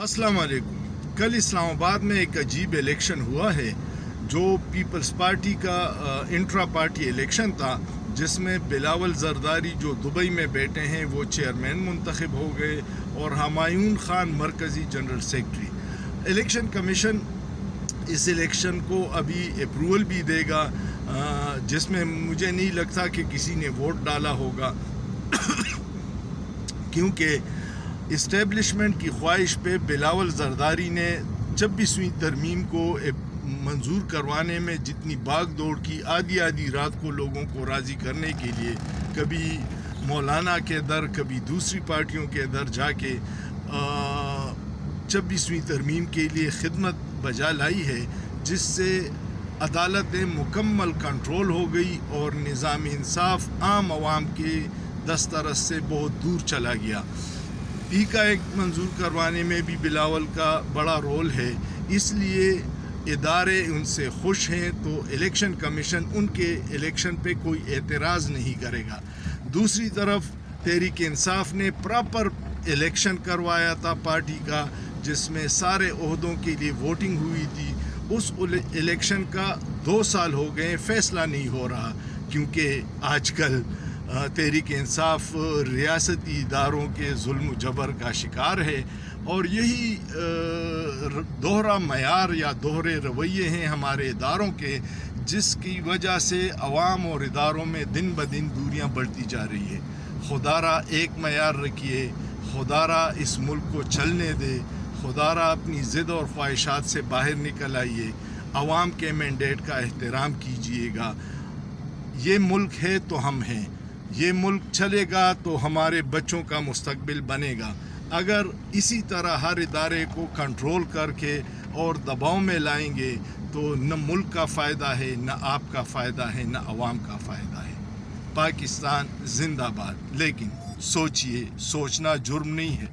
अस्सलाम वालेकुम। कल इस्लामाबाद में एक अजीब इलेक्शन हुआ है जो पीपल्स पार्टी का इंट्रा पार्टी इलेक्शन था, जिसमें बिलावल जरदारी जो दुबई में बैठे हैं वो चेयरमैन मुंतखब हो गए और हमायून खान मरकज़ी जनरल सेक्रेटरी। इलेक्शन कमीशन इस इलेक्शन को अभी अप्रूवल भी देगा, जिसमें मुझे नहीं लगता कि किसी ने वोट डाला होगा क्योंकि इस्टेब्लिशमेंट की ख्वाहिश पे बिलावल जरदारी ने 26वीं तरमीम को मंजूर करवाने में जितनी भाग दौड़ की, आधी रात को लोगों को राज़ी करने के लिए कभी मौलाना के दर कभी दूसरी पार्टियों के दर जाके 26वीं तरमीम के लिए खिदमत बजा लाई है, जिससे अदालत मुकम्मल कंट्रोल हो गई और निज़ाम इंसाफ आम आवाम के दस्तरस से बहुत दूर चला गया। पी का एक मंजूर करवाने में भी बिलावल का बड़ा रोल है, इसलिए इदारे उनसे खुश हैं तो इलेक्शन कमीशन उनके इलेक्शन पे कोई एतराज़ नहीं करेगा। दूसरी तरफ तहरीक इंसाफ ने प्रॉपर इलेक्शन करवाया था पार्टी का, जिसमें सारे ओहदों के लिए वोटिंग हुई थी। उस इलेक्शन का 2 साल हो गए, फ़ैसला नहीं हो रहा क्योंकि आजकल तहरीक इंसाफ रियासती इदारों के जुल्म जबर का शिकार है और यही दोहरा मयार या दोहरे रवैये हैं हमारे इदारों के, जिसकी वजह से अवाम और इदारों में दिन ब दिन दूरियां बढ़ती जा रही है। खुदारा एक मयार रखिए, खुदारा इस मुल्क को चलने दे, खुदारा अपनी ज़िद और ख्वाहिशात से बाहर निकल आइए, अवाम के मैंडेट का एहतराम कीजिएगा। ये मुल्क है तो हम हैं, ये मुल्क चलेगा तो हमारे बच्चों का मुस्तकबिल बनेगा। अगर इसी तरह हर इदारे को कंट्रोल करके और दबाव में लाएंगे तो न मुल्क का फ़ायदा है, न आपका फ़ायदा है, न अवाम का फ़ायदा है। पाकिस्तान ज़िंदाबाद। लेकिन सोचिए, सोचना जुर्म नहीं है।